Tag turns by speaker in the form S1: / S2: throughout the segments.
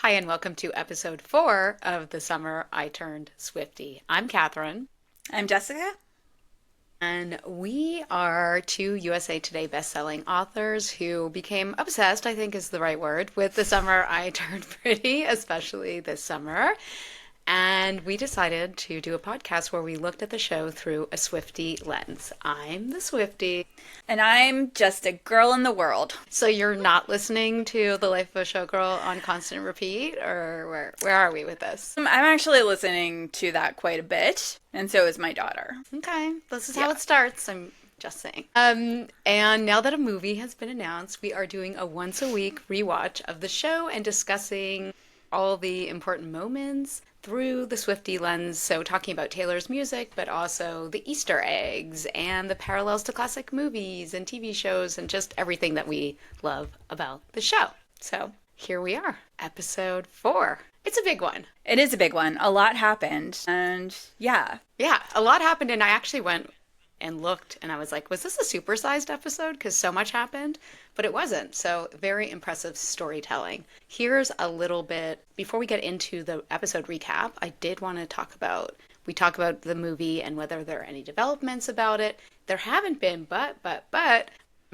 S1: Hi, and welcome to episode 4 of The Summer I Turned Swiftie. I'm Catherine,
S2: I'm Jessica.
S1: and we are two USA Today bestselling authors who became obsessed, I think is the right word, with The Summer I Turned Pretty, especially this summer. And we decided to do a podcast where we looked at the show through a Swiftie lens. I'm the Swiftie.
S2: And I'm just a girl in the world.
S1: So you're not listening to The Life of a Showgirl on constant repeat, or where are we with this?
S2: I'm actually listening to that quite a bit, and so is my daughter.
S1: Okay, this is how it starts. I'm just saying. And now that a movie has been announced, we are doing a once a week rewatch of the show and discussing all the important moments through the Swiftie lens. So talking about Taylor's music, but also the Easter eggs and the parallels to classic movies and TV shows and just everything that we love about the show. So here we are, episode 4. It's a big one.
S2: It is a big one. A lot happened, and yeah.
S1: Yeah, a lot happened, and I actually went and looked and I was like, was this a supersized episode? Because so much happened, but it wasn't. So very impressive storytelling. Here's a little bit, before we get into the episode recap, I did want to we talk about the movie and whether there are any developments about it. There haven't been, but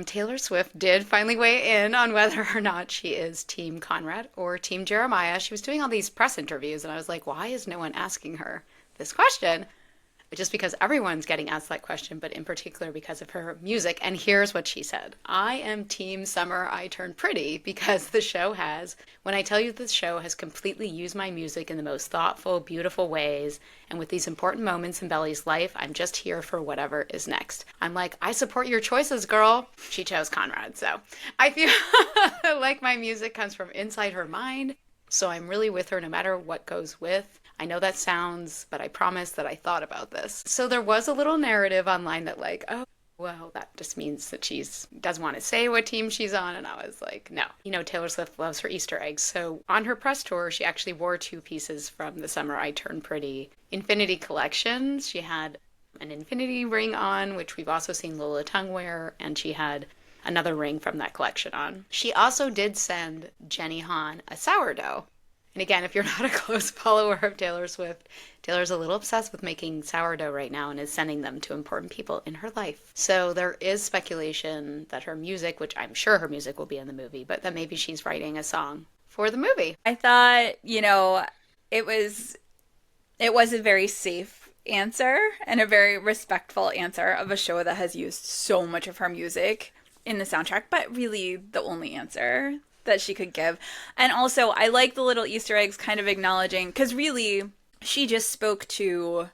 S1: Taylor Swift did finally weigh in on whether or not she is Team Conrad or Team Jeremiah. She was doing all these press interviews and I was like, why is no one asking her this question? Just because everyone's getting asked that question, but in particular because of her music. And here's what she said. I am Team Summer I Turned Pretty because when I tell you this show has completely used my music in the most thoughtful, beautiful ways, and with these important moments in Belly's life, I'm just here for whatever is next. I'm like, I support your choices, girl. She chose Conrad, so I feel like my music comes from inside her mind, so I'm really with her no matter what goes with. I know that sounds, but I promise that I thought about this. So there was a little narrative online that like, oh, well, that just means that doesn't want to say what team she's on. And I was like, no. Taylor Swift loves her Easter eggs. So on her press tour, she actually wore 2 pieces from the Summer I Turned Pretty Infinity collection. She had an infinity ring on, which we've also seen Lola Tongue wear, and she had another ring from that collection on. She also did send Jenny Han a sourdough. And again, if you're not a close follower of Taylor Swift, Taylor's a little obsessed with making sourdough right now and is sending them to important people in her life. So there is speculation that her music, which I'm sure her music will be in the movie, but that maybe she's writing a song for the movie.
S2: I thought, it was a very safe answer and a very respectful answer of a show that has used so much of her music in the soundtrack, but really the only answer that she could give. And also, I like the little Easter eggs kind of acknowledging, because really, she just spoke to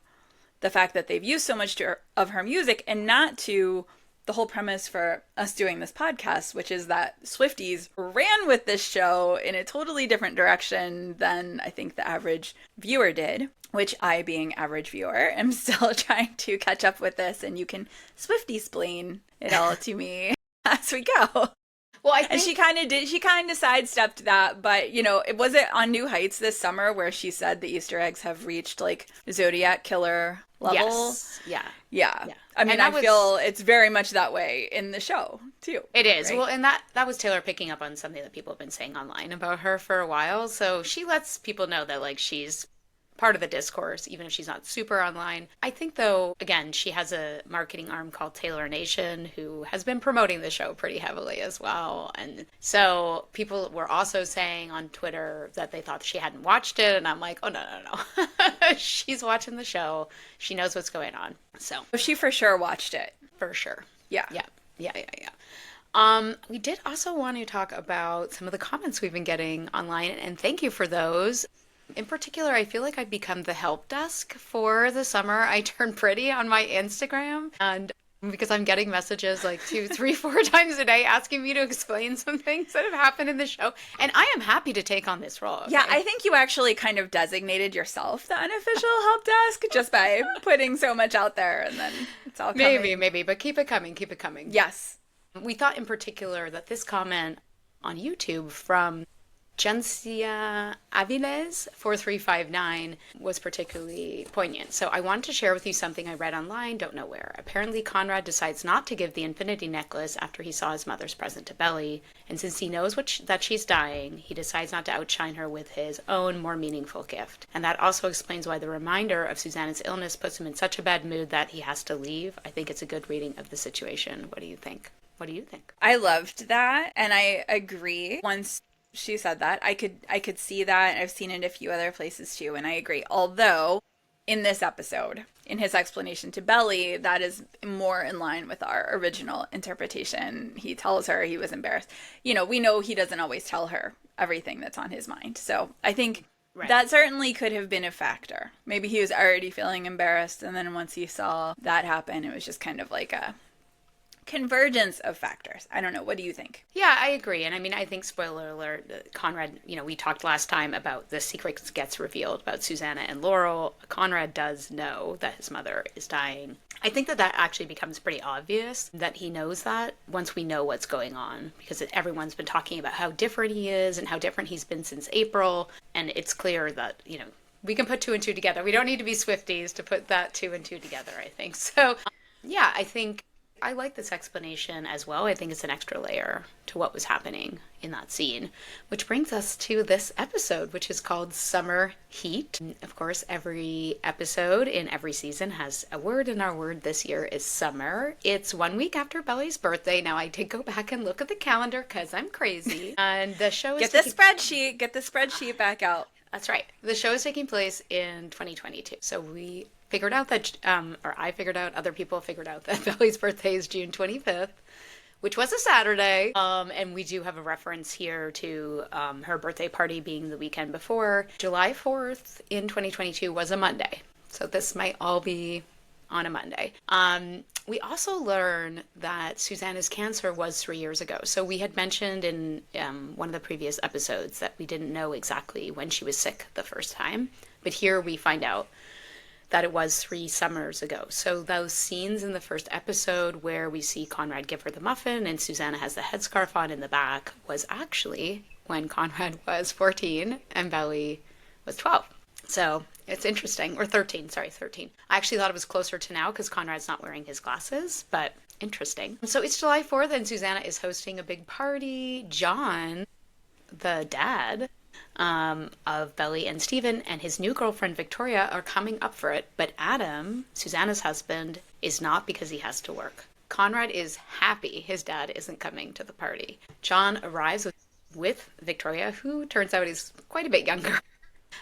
S2: the fact that they've used so much of her music and not to the whole premise for us doing this podcast, which is that Swifties ran with this show in a totally different direction than I think the average viewer did, which I, being average viewer, am still trying to catch up with this, and you can Swiftie-splain it all to me as we go.
S1: Well, I think
S2: and she kind of sidestepped that, but it was on New Heights this summer where she said the Easter eggs have reached like Zodiac killer level.
S1: Yes. Yeah.
S2: I mean, I feel it's very much that way in the show too.
S1: It is.
S2: Right?
S1: Well, and that was Taylor picking up on something that people have been saying online about her for a while. So she lets people know that like she's part of the discourse, even if she's not super online. I think, though, again, she has a marketing arm called Taylor Nation, who has been promoting the show pretty heavily as well. And so people were also saying on Twitter that they thought she hadn't watched it. And I'm like, oh, no. She's watching the show. She knows what's going on. So
S2: she for sure watched it.
S1: For sure.
S2: Yeah.
S1: We did also want to talk about some of the comments we've been getting online, and thank you for those. In particular, I feel like I've become the help desk for The Summer I Turned Pretty on my Instagram. And because I'm getting messages like 2, 3, 4 times a day asking me to explain some things that have happened in the show. And I am happy to take on this role. Okay?
S2: Yeah, I think you actually kind of designated yourself the unofficial help desk just by putting so much out there, and then it's all coming.
S1: Maybe, but keep it coming.
S2: Yes.
S1: We thought in particular that this comment on YouTube from Gencia Aviles 4359 was particularly poignant. So I wanted to share with you something I read online, don't know where. Apparently, Conrad decides not to give the infinity necklace after he saw his mother's present to Belly, and since he knows that she's dying, he decides not to outshine her with his own more meaningful gift. And that also explains why the reminder of Susanna's illness puts him in such a bad mood that he has to leave. I think it's a good reading of the situation. What do you think? What do you think?
S2: I loved that, and I agree. Once she said that, I could see that. I've seen it a few other places too, and I agree. Although in this episode, in his explanation to Belly, that is more in line with our original interpretation. He tells her he was embarrassed. You know, we know he doesn't always tell her everything that's on his mind. So I think that certainly could have been a factor. Maybe he was already feeling embarrassed, and then once he saw that happen, it was just kind of like a convergence of factors. I don't know. What do you think?
S1: Yeah, I agree. And I mean, I think, spoiler alert, Conrad, we talked last time about the secret gets revealed about Susanna and Laurel. Conrad does know that his mother is dying. I think that actually becomes pretty obvious that he knows that once we know what's going on, because everyone's been talking about how different he is and how different he's been since April. And it's clear that, we can put two and two together. We don't need to be Swifties to put that two and two together, I think. So, yeah, I think I like this explanation as well. I think it's an extra layer to what was happening in that scene, which brings us to this episode, which is called Summer Heat. Of course, every episode in every season has a word, and our word this year is summer. It's 1 week after Belly's birthday. Now, I did go back and look at the calendar because I'm crazy. And the show is...
S2: Get the spreadsheet back out.
S1: That's right. The show is taking place in 2022. So we figured out that, or I figured out, other people figured out that Belly's birthday is June 25th, which was a Saturday. And we do have a reference here to her birthday party being the weekend before. July 4th in 2022 was a Monday. So this might all be on a Monday. We also learn that Susanna's cancer was 3 years ago. So we had mentioned in one of the previous episodes that we didn't know exactly when she was sick the first time. But here we find out that it was 3 summers ago. So those scenes in the first episode where we see Conrad give her the muffin and Susanna has the headscarf on in the back was actually when Conrad was 14 and Belly was 12. So it's interesting. Or 13, sorry, 13. I actually thought it was closer to now because Conrad's not wearing his glasses, but interesting. So it's July 4th and Susanna is hosting a big party. John, the dad of Belly and Stephen, and his new girlfriend Victoria are coming up for it, but Adam, Susanna's husband, is not because he has to work. Conrad is happy his dad isn't coming to the party. John arrives with Victoria, who turns out is quite a bit younger.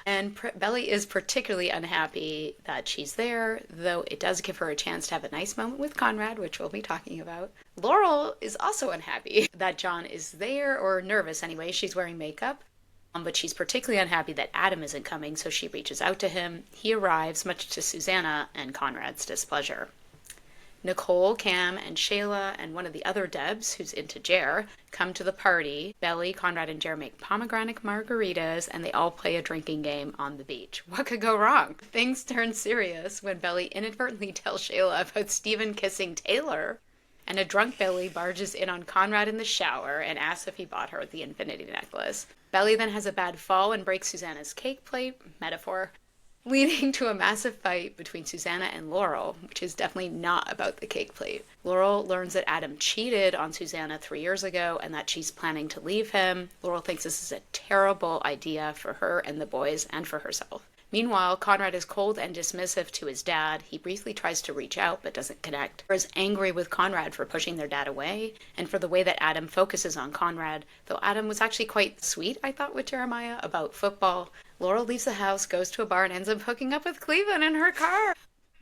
S1: And Belly is particularly unhappy that she's there, though it does give her a chance to have a nice moment with Conrad, which we'll be talking about. Laurel is also unhappy that John is there, or nervous anyway. She's wearing makeup. But she's particularly unhappy that Adam isn't coming, so she reaches out to him. He arrives, much to Susanna and Conrad's displeasure. Nicole, Cam, and Shayla, and one of the other Debs, who's into Jer, come to the party. Belly, Conrad, and Jer make pomegranate margaritas, and they all play a drinking game on the beach. What could go wrong? Things turn serious when Belly inadvertently tells Shayla about Stephen kissing Taylor, and a drunk Belly barges in on Conrad in the shower and asks if he bought her the infinity necklace. Belly then has a bad fall and breaks Susanna's cake plate, metaphor, leading to a massive fight between Susanna and Laurel, which is definitely not about the cake plate. Laurel learns that Adam cheated on Susanna 3 years ago and that she's planning to leave him. Laurel thinks this is a terrible idea for her and the boys and for herself. Meanwhile, Conrad is cold and dismissive to his dad. He briefly tries to reach out but doesn't connect. Laura is angry with Conrad for pushing their dad away and for the way that Adam focuses on Conrad, though Adam was actually quite sweet, I thought, with Jeremiah about football. Laurel leaves the house, goes to a bar, and ends up hooking up with Cleveland in her car.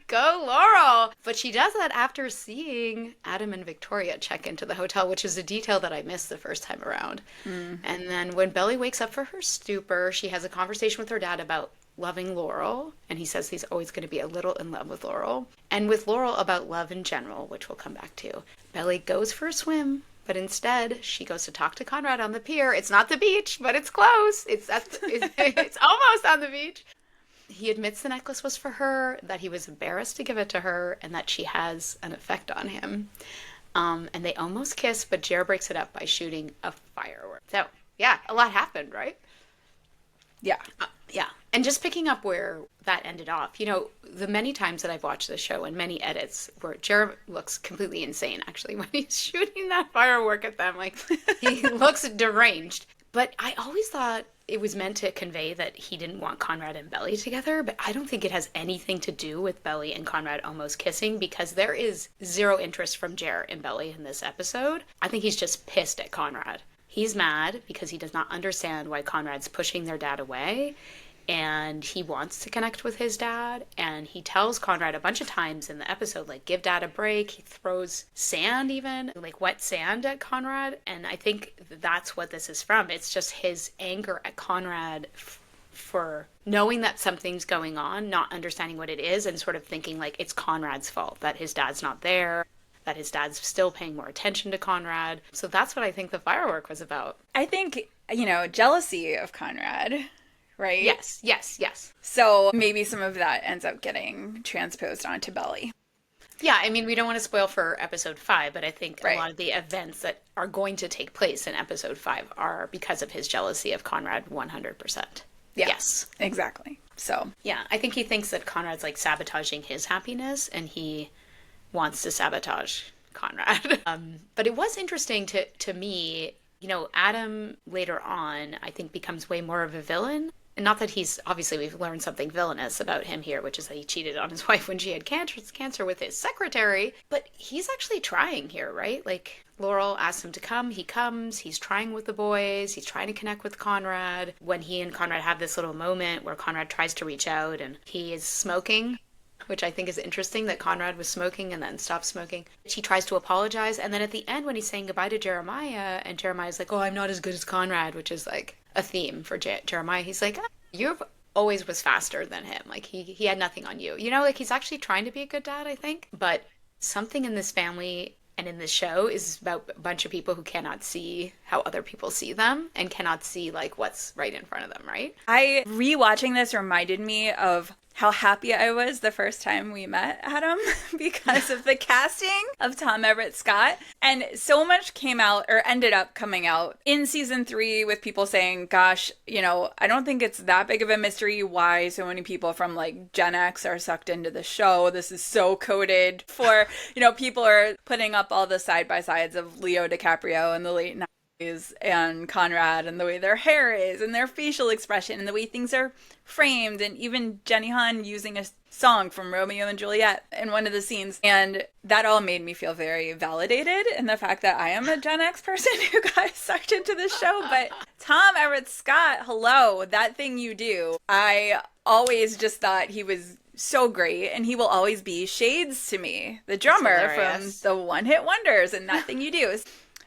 S1: Go, Laurel! But she does that after seeing Adam and Victoria check into the hotel, which is a detail that I missed the first time around. And then when Belly wakes up from her stupor, she has a conversation with her dad about loving Laurel, and he says he's always going to be a little in love with Laurel, and with Laurel about love in general, which we'll come back to. Belly goes for a swim, but instead she goes to talk to Conrad on the pier. It's not the beach, but it's close. It's almost on the beach. He admits the necklace was for her, that he was embarrassed to give it to her, and that she has an effect on him. And they almost kiss, but Jer breaks it up by shooting a firework. So, yeah, a lot happened, right?
S2: Yeah.
S1: Yeah. And just picking up where that ended off, you know, the many times that I've watched the show and many edits where Jared looks completely insane, actually, when he's shooting that firework at them. Like, he looks deranged. But I always thought it was meant to convey that he didn't want Conrad and Belly together, but I don't think it has anything to do with Belly and Conrad almost kissing because there is zero interest from Jer in Belly in this episode. I think he's just pissed at Conrad. He's mad because he does not understand why Conrad's pushing their dad away, and he wants to connect with his dad, and he tells Conrad a bunch of times in the episode, like, give dad a break. He throws sand, even like wet sand, at Conrad, and I think that's what this is from. It's just his anger at Conrad for knowing that something's going on, not understanding what it is, and sort of thinking like it's Conrad's fault that his dad's not there, that his dad's still paying more attention to Conrad. So that's what I think the firework was about.
S2: I think, jealousy of Conrad, right?
S1: Yes, yes, yes.
S2: So maybe some of that ends up getting transposed onto Belly.
S1: Yeah, I mean, we don't want to spoil for episode 5, but I think
S2: right.
S1: A lot of the events that are going to take place in episode 5 are because of his jealousy of Conrad 100%.
S2: Yeah,
S1: yes.
S2: Exactly. So.
S1: Yeah, I think he thinks that Conrad's like sabotaging his happiness, and he wants to sabotage Conrad. But it was interesting to me, Adam later on, I think, becomes way more of a villain. And not that obviously we've learned something villainous about him here, which is that he cheated on his wife when she had cancer with his secretary. But he's actually trying here, right? Like, Laurel asks him to come, he comes, he's trying with the boys, he's trying to connect with Conrad. When he and Conrad have this little moment where Conrad tries to reach out and he is smoking, which I think is interesting that Conrad was smoking and then stopped smoking. He tries to apologize, and then at the end when he's saying goodbye to Jeremiah, and Jeremiah's like, oh, I'm not as good as Conrad, which is like a theme for Jeremiah. He's like, you always was faster than him. Like, he had nothing on you. Like, he's actually trying to be a good dad, I think. But something in this family and in this show is about a bunch of people who cannot see how other people see them and cannot see, like, what's right in front of them, right?
S2: Rewatching this reminded me of how happy I was the first time we met Adam because of the casting of Tom Everett Scott. And so much came out, or ended up coming out, in season 3 with people saying, gosh, I don't think it's that big of a mystery why so many people from like Gen X are sucked into the show. This is so coded for, people are putting up all the side-by-sides of Leo DiCaprio in the late 90s and Conrad, and the way their hair is and their facial expression and the way things are framed, and even Jenny Han using a song from Romeo and Juliet in one of the scenes. And that all made me feel very validated in the fact that I am a Gen X person who got sucked into this show. But Tom Everett Scott, hello, that thing you do. I always just thought he was so great, and he will always be Shades to me, the drummer from the One Hit Wonders and That Thing You Do.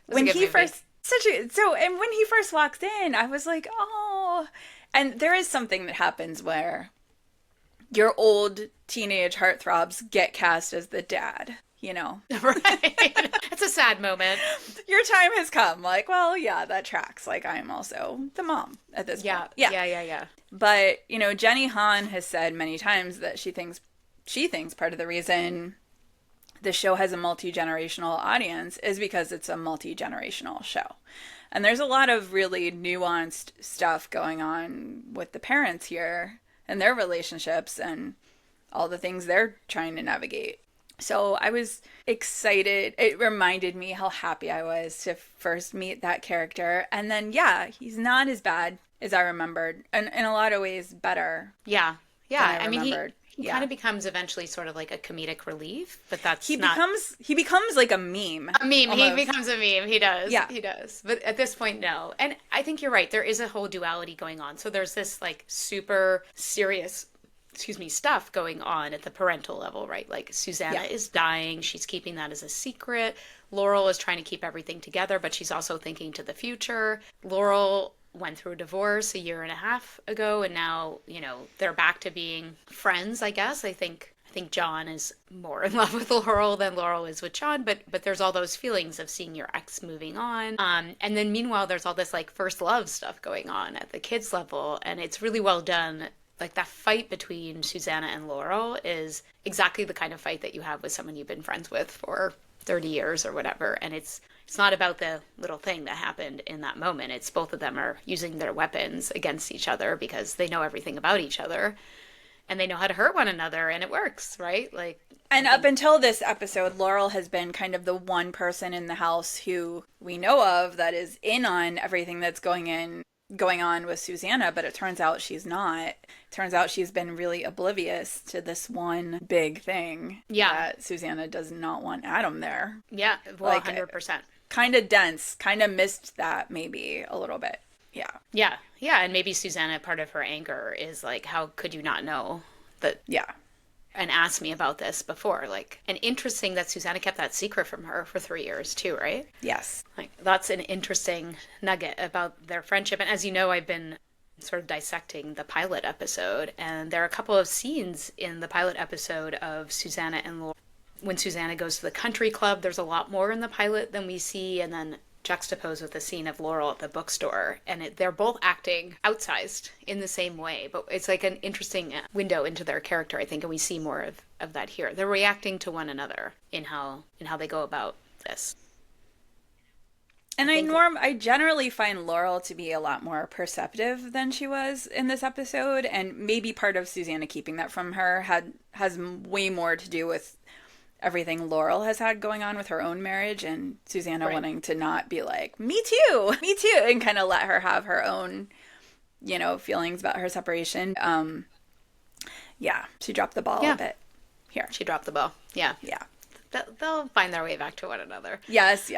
S2: When he first and when he first walked in, I was like, oh. And there is something that happens where your old teenage heartthrobs get cast as the dad,
S1: Right. It's a sad moment.
S2: Your time has come. Like, well, yeah, that tracks. Like, I'm also the mom at this point.
S1: Yeah.
S2: But, Jenny Han has said many times that she thinks part of the reason the show has a multi-generational audience is because it's a multi-generational show. And there's a lot of really nuanced stuff going on with the parents here and their relationships and all the things they're trying to navigate. So I was excited. It reminded me how happy I was to first meet that character. And then, yeah, he's not as bad as I remembered, and in a lot of ways better.
S1: Yeah. I mean, he
S2: yeah.
S1: kind of becomes eventually sort of like a comedic relief, but
S2: he becomes like a meme.
S1: A meme.
S2: Almost.
S1: He becomes a meme. He does.
S2: Yeah.
S1: He does. But at this point, no. And I think you're right. There is a whole duality going on. So there's this like super serious, stuff going on at the parental level, right? Like Susanna is dying. She's keeping that as a secret. Laurel is trying to keep everything together, but she's also thinking to the future. Laurel went through a divorce a year and a half ago, and now, they're back to being friends, I guess. I think John is more in love with Laurel than Laurel is with John, but there's all those feelings of seeing your ex moving on. And then meanwhile, there's all this like first love stuff going on at the kids level, and it's really well done. Like, that fight between Susanna and Laurel is exactly the kind of fight that you have with someone you've been friends with for 30 years or whatever. And it's it's not about the little thing that happened in that moment. It's both of them are using their weapons against each other because they know everything about each other and they know how to hurt one another, and it works, right? Like,
S2: And up until this episode, Laurel has been kind of the one person in the house who we know of that is in on everything that's going on with Susanna, but it turns out she's not. It turns out she's been really oblivious to this one big thing.
S1: Yeah.
S2: That Susanna does not want Adam there.
S1: yeah, well,
S2: Like,
S1: 100%.
S2: Kind of dense, kind of missed that maybe a little bit. Yeah.
S1: Yeah, yeah, and maybe Susanna, part of her anger is like, how could you not know that?
S2: Yeah.
S1: And ask me about this before, like, and interesting that Susanna kept that secret from her for 3 years too, right?
S2: Yes.
S1: Like, that's an interesting nugget about their friendship. And as you know, I've been sort of dissecting the pilot episode, and there are a couple of scenes in the pilot episode of Susanna and Laurel. When Susanna goes to the country club, there's a lot more in the pilot than we see, and then juxtaposed with the scene of Laurel at the bookstore, and they're both acting outsized in the same way, but it's like an interesting window into their character, I think, and we see more of that here. They're reacting to one another in how they go about this.
S2: And I generally find Laurel to be a lot more perceptive than she was in this episode, and maybe part of Susanna keeping that from her has way more to do with everything Laurel has had going on with her own marriage, and Susanna wanting to not be like, me too, and kind of let her have her own, feelings about her separation. Yeah, she dropped the ball a bit here.
S1: She dropped the ball. Yeah.
S2: Yeah.
S1: They'll find their way back to one another.
S2: Yes.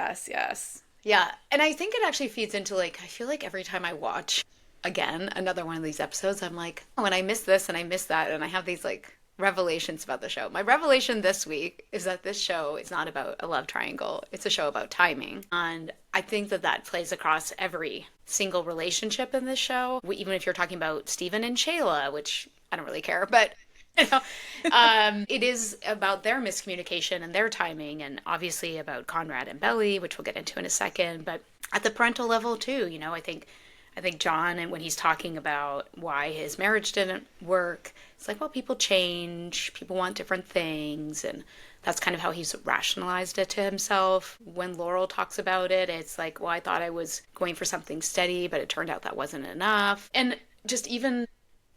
S1: Yeah, and I think it actually feeds into, like, I feel like every time I watch, again, another one of these episodes, I'm like, oh, and I miss this and I miss that, and I have these, like, revelations about the show. My revelation this week is that this show is not about a love triangle. It's a show about timing. And I think that plays across every single relationship in this show. Even if you're talking about Stephen and Shayla, which I don't really care, but it is about their miscommunication and their timing, and obviously about Conrad and Belly, which we'll get into in a second. But at the parental level too, I think John, and when he's talking about why his marriage didn't work, it's like, well, people change, people want different things, and that's kind of how he's rationalized it to himself. When Laurel talks about it, it's like, well, I thought I was going for something steady, but it turned out that wasn't enough. And just even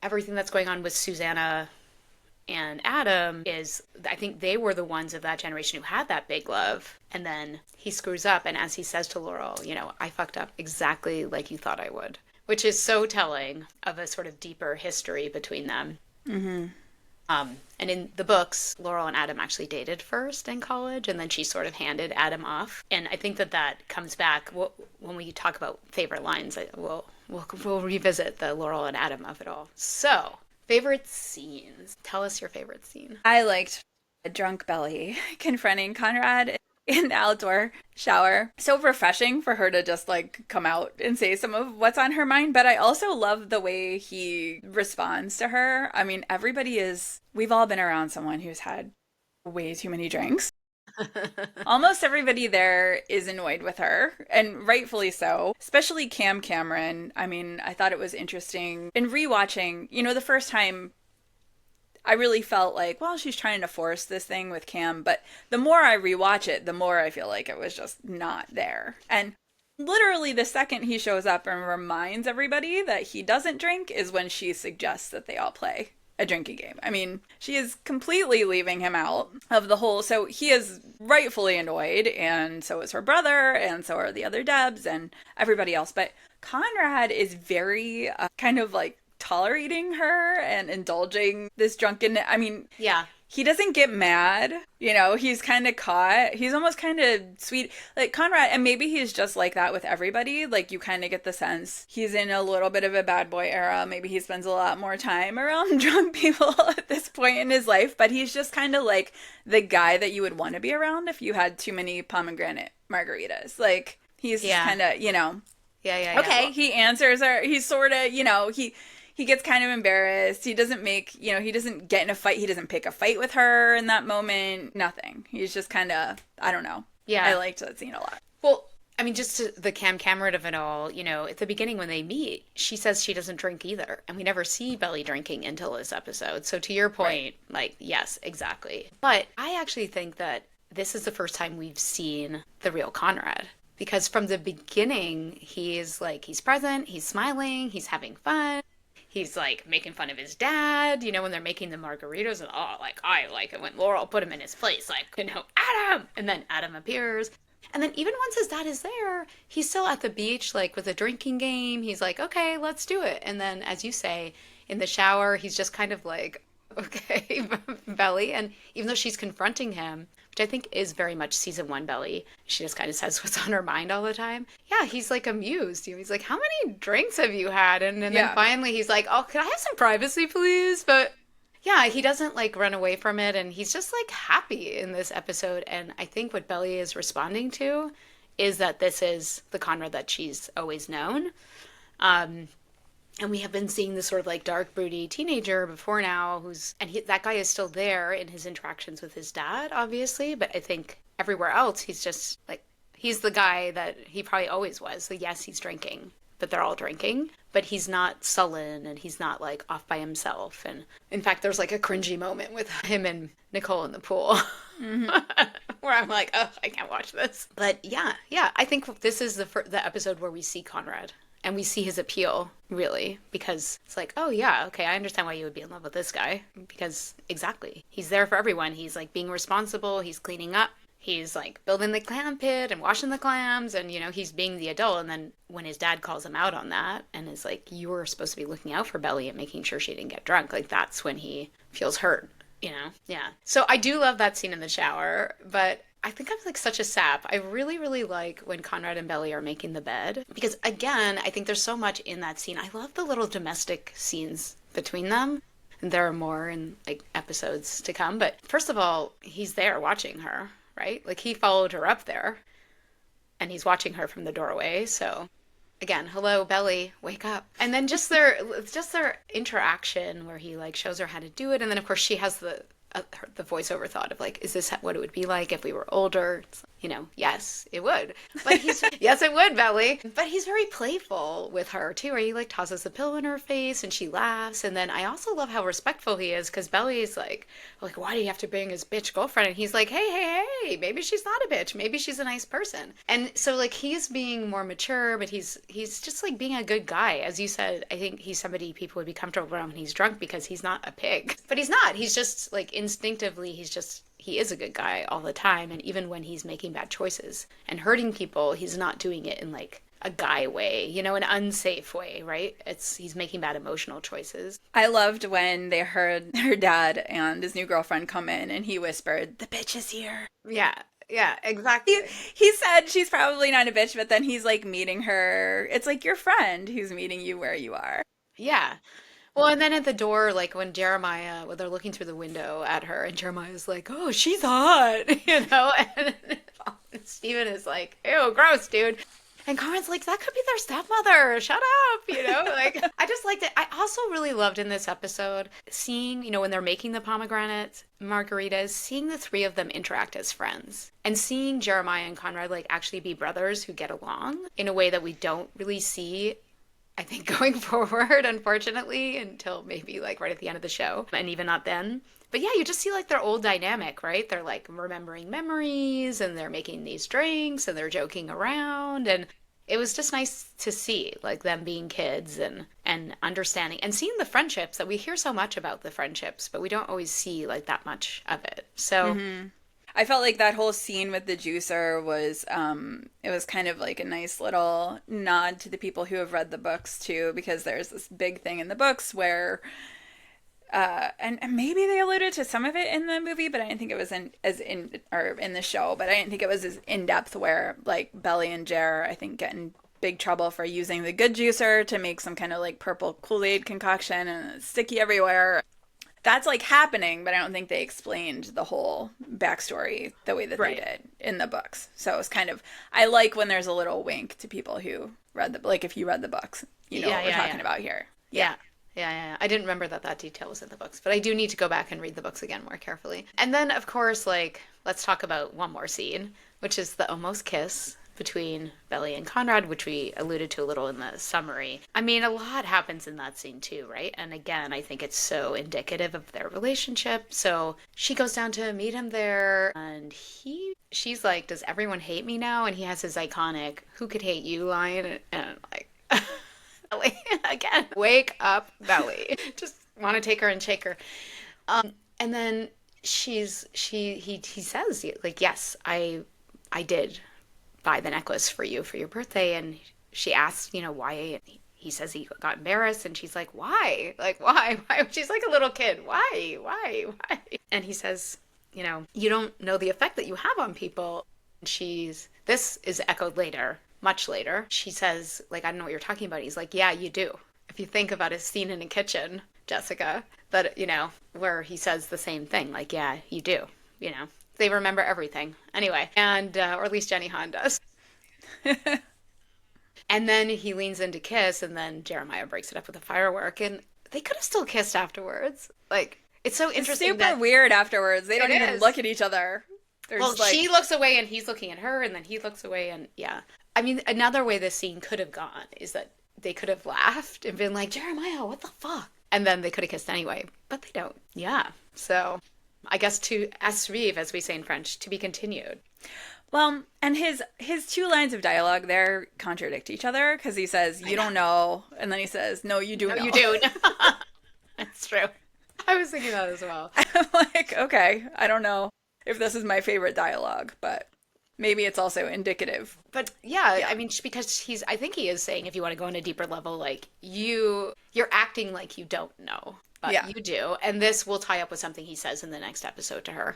S1: everything that's going on with Susanna and Adam is, I think they were the ones of that generation who had that big love, and then he screws up, and as he says to Laurel, I fucked up exactly like you thought I would, which is so telling of a sort of deeper history between them.
S2: Mm-hmm.
S1: And in the books, Laurel and Adam actually dated first in college, and then she sort of handed Adam off. And I think that comes back when we talk about favorite lines. We'll revisit the Laurel and Adam of it all. So, favorite scenes. Tell us your favorite scene.
S2: I liked a drunk Belly confronting Conrad in the outdoor shower. So refreshing for her to just like come out and say some of what's on her mind. But I also love the way he responds to her. I mean, we've all been around someone who's had way too many drinks. Almost everybody there is annoyed with her, and rightfully so, especially Cameron. I mean, I thought it was interesting in rewatching, the first time I really felt like, well, she's trying to force this thing with Cam, but the more I rewatch it, the more I feel like it was just not there. And literally the second he shows up and reminds everybody that he doesn't drink is when she suggests that they all play a drinking game. I mean, she is completely leaving him out of the whole, so he is rightfully annoyed, and so is her brother, and so are the other Debs and everybody else. But Conrad is very kind of like tolerating her and indulging this drunkenness. I mean,
S1: yeah,
S2: he doesn't get mad, he's kind of caught. He's almost kind of sweet. Like Conrad, and maybe he's just like that with everybody. Like you kind of get the sense he's in a little bit of a bad boy era. Maybe he spends a lot more time around drunk people at this point in his life, but he's just kind of like the guy that you would want to be around if you had too many pomegranate margaritas. Like he's just kind of,
S1: Yeah.
S2: Okay,
S1: Well,
S2: he answers her. He's sort of, he gets kind of embarrassed. He doesn't he doesn't get in a fight. He doesn't pick a fight with her in that moment. Nothing. He's just kind of, I don't know.
S1: Yeah.
S2: I liked that scene a lot.
S1: Well, I mean, just to the Cameron of it all, at the beginning when they meet, she says she doesn't drink either. And we never see Belly drinking until this episode. So to your point, like, yes, exactly. But I actually think that this is the first time we've seen the real Conrad. because from the beginning, he's present, he's smiling, he's having fun. He's like making fun of his dad, when they're making the margaritas, and I like it when Laurel put him in his place, like, Adam! And then Adam appears. And then even once his dad is there, he's still at the beach, like with a drinking game. He's like, okay, let's do it. And then, as you say, in the shower, he's just kind of like, okay, Belly. And even though she's confronting him, which I think is very much season one Belly, she just kind of says what's on her mind all the time. Yeah, he's like amused. He's like, how many drinks have you had? And then finally he's like, oh, can I have some privacy, please? But yeah, he doesn't like run away from it. And he's just like happy in this episode. And I think what Belly is responding to is that this is the Conrad that she's always known. And we have been seeing this sort of like dark, broody teenager before now that guy is still there in his interactions with his dad, obviously. But I think everywhere else, he's just like, he's the guy that he probably always was. So yes, he's drinking, but they're all drinking. But he's not sullen and he's not like off by himself. And in fact, there's like a cringy moment with him and Nicole in the pool where I'm like, oh, I can't watch this. But yeah, I think this is the episode where we see Conrad. And we see his appeal, really, because it's like, oh, yeah, okay, I understand why you would be in love with this guy. Because, exactly, he's there for everyone. He's, like, being responsible. He's cleaning up. He's, like, building the clam pit and washing the clams. And, he's being the adult. And then when his dad calls him out on that and is like, you were supposed to be looking out for Belly and making sure she didn't get drunk. Like, that's when he feels hurt, Yeah. So I do love that scene in the shower, but I think I'm like such a sap. I really, really like when Conrad and Belly are making the bed because, again, I think there's so much in that scene. I love the little domestic scenes between them. And there are more in like episodes to come. But first of all, he's there watching her, right? Like he followed her up there and he's watching her from the doorway. So again, hello, Belly, wake up. And then just their interaction where he like shows her how to do it. And then, of course, she has the voiceover thought of like, is this what it would be like if we were older? It's, yes, it would. But yes, it would, Belly. But he's very playful with her too, where he like tosses the pillow in her face and she laughs. And then I also love how respectful he is because Belly's like, why do you have to bring his bitch girlfriend? And he's like, hey, maybe she's not a bitch. Maybe she's a nice person. And so like he's being more mature, but he's just like being a good guy. As you said, I think he's somebody people would be comfortable around when he's drunk because he's not a pig. But he's not. He's just like instinctively, he is a good guy all the time. And even when he's making bad choices and hurting people, he's not doing it in like a guy way, an unsafe way, right? He's making bad emotional choices.
S2: I loved when they heard her dad and his new girlfriend come in and he whispered, the bitch is here.
S1: Yeah, exactly.
S2: He said she's probably not a bitch, but then he's like meeting her. It's like your friend who's meeting you where you are.
S1: Yeah. Well, and then at the door, like when they're looking through the window at her, and Jeremiah's like, "Oh, she's hot," and Steven is like, "Ew, gross, dude." And Carmen's like, "That could be their stepmother. Shut up," Like I just liked it. I also really loved in this episode seeing, when they're making the pomegranate margaritas, seeing the three of them interact as friends, and seeing Jeremiah and Conrad like actually be brothers who get along in a way that we don't really see, I think, going forward, unfortunately, until maybe like right at the end of the show, and even not then. But yeah, you just see like their old dynamic, right? They're like remembering memories and they're making these drinks and they're joking around. And it was just nice to see like them being kids and understanding and seeing the friendships that we hear so much about the friendships, but we don't always see like that much of it. So
S2: I felt like that whole scene with the juicer was, it was kind of like a nice little nod to the people who have read the books too, because there's this big thing in the books where, and maybe they alluded to some of it in the movie, but I didn't think it was in the show, but I didn't think it was as in depth where like Belly and Jer, I think, get in big trouble for using the good juicer to make some kind of like purple Kool-Aid concoction and it's sticky everywhere. That's like happening, but I don't think they explained the whole backstory the way that they did in the books. So it's kind of, I like when there's a little wink to people who read like if you read the books, what we're talking about here.
S1: Yeah. I didn't remember that detail was in the books, but I do need to go back and read the books again more carefully. And then, of course, like, let's talk about one more scene, which is the almost kiss between Belly and Conrad, which we alluded to a little in the summary. I mean, a lot happens in that scene too, right? And again, I think it's so indicative of their relationship. So she goes down to meet him there, and she's like, "Does everyone hate me now?" And he has his iconic "Who could hate you" line, and I'm like, Belly, again, wake up, Belly. Just want to take her and shake her. And then he says, like, yes, I did buy the necklace for you for your birthday. And she asks, why. And he says he got embarrassed, and she's like, why? Like, why? She's like a little kid. Why? And he says, you don't know the effect that you have on people. And this is echoed later, much later. She says, like, I don't know what you're talking about. He's like, yeah, you do. If you think about his scene in a kitchen, Jessica, that, where he says the same thing, like, yeah, you do, they remember everything anyway. And, or at least Jenny Han does. And then he leans in to kiss, and then Jeremiah breaks it up with a firework, and they could have still kissed afterwards. Like, it's so interesting.
S2: It's super weird afterwards. They don't even look at each other.
S1: She looks away and he's looking at her, and then he looks away, and yeah. I mean, another way this scene could have gone is that they could have laughed and been like, Jeremiah, what the fuck? And then they could have kissed anyway, but they don't. Yeah. So I guess to suivre, as we say in French, to be continued.
S2: Well, and his two lines of dialogue there contradict each other, because he says, you don't know, and then he says, no, you do know.
S1: You do. That's true. I was thinking that as well.
S2: I'm like, okay, I don't know if this is my favorite dialogue, but maybe it's also indicative.
S1: But yeah, I mean, because I think he is saying, if you want to go on a deeper level, like, you're acting like you don't know, but you do. And this will tie up with something he says in the next episode to her,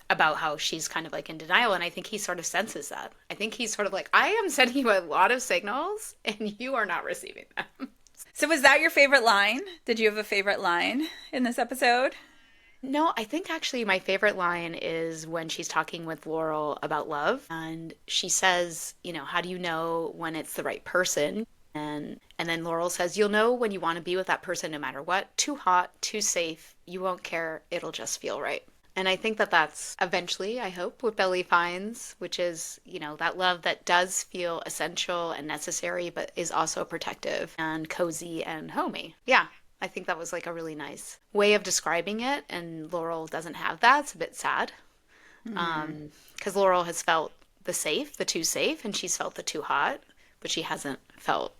S1: about how she's kind of like in denial. And I think he sort of senses that. I think he's sort of like, I am sending you a lot of signals and you are not receiving them.
S2: So was that your favorite line? Did you have a favorite line in this episode?
S1: No, I think actually my favorite line is when she's talking with Laurel about love. And she says, how do you know when it's the right person? And then Laurel says, you'll know when you want to be with that person no matter what. Too hot, too safe. You won't care. It'll just feel right. And I think that that's eventually, I hope, what Belly finds, which is, that love that does feel essential and necessary, but is also protective and cozy and homey. Yeah, I think that was like a really nice way of describing it. And Laurel doesn't have that. It's a bit sad. Because Laurel has felt the too safe, and she's felt the too hot, but she hasn't felt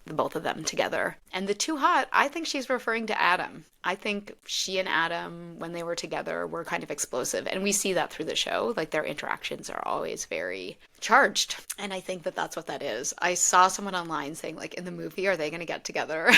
S1: the both of them together. And the too hot, I think she's referring to Adam. I think she and Adam, when they were together, were kind of explosive. And we see that through the show. Like, their interactions are always very charged. And I think that that's what that is. I saw someone online saying, like, in the movie, are they going to get together?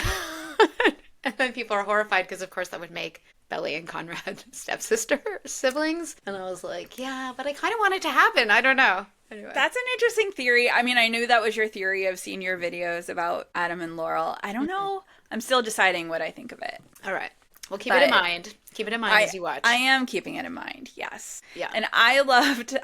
S1: And then people are horrified because, of course, that would make Belly and Conrad siblings. And I was like, yeah, but I kind of want it to happen. I don't know. Anyway.
S2: That's an interesting theory. I mean, I knew that was your theory. I've seen your videos about Adam and Laurel. I don't know. I'm still deciding what I think of it.
S1: All right. Well, keep it in mind. Keep it in mind as you watch.
S2: I am keeping it in mind, yes.
S1: Yeah.
S2: And I loved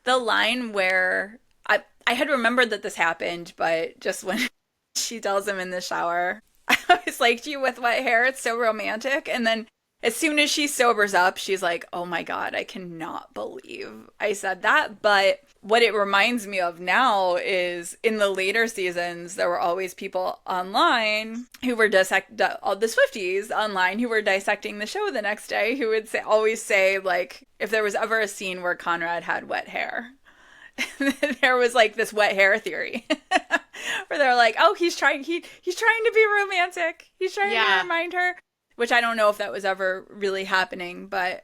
S2: the line where I had remembered that this happened, but just when she tells him in the shower, I was like, gee, with wet hair, it's so romantic. And then as soon as she sobers up, she's like, oh my God, I cannot believe I said that. But what it reminds me of now is in the later seasons, there were always people online who were all the Swifties online who were dissecting the show the next day, who would always say, like, if there was ever a scene where Conrad had wet hair, there was like this wet hair theory where they're like, oh, he's trying to be romantic. He's trying to remind her, which I don't know if that was ever really happening, but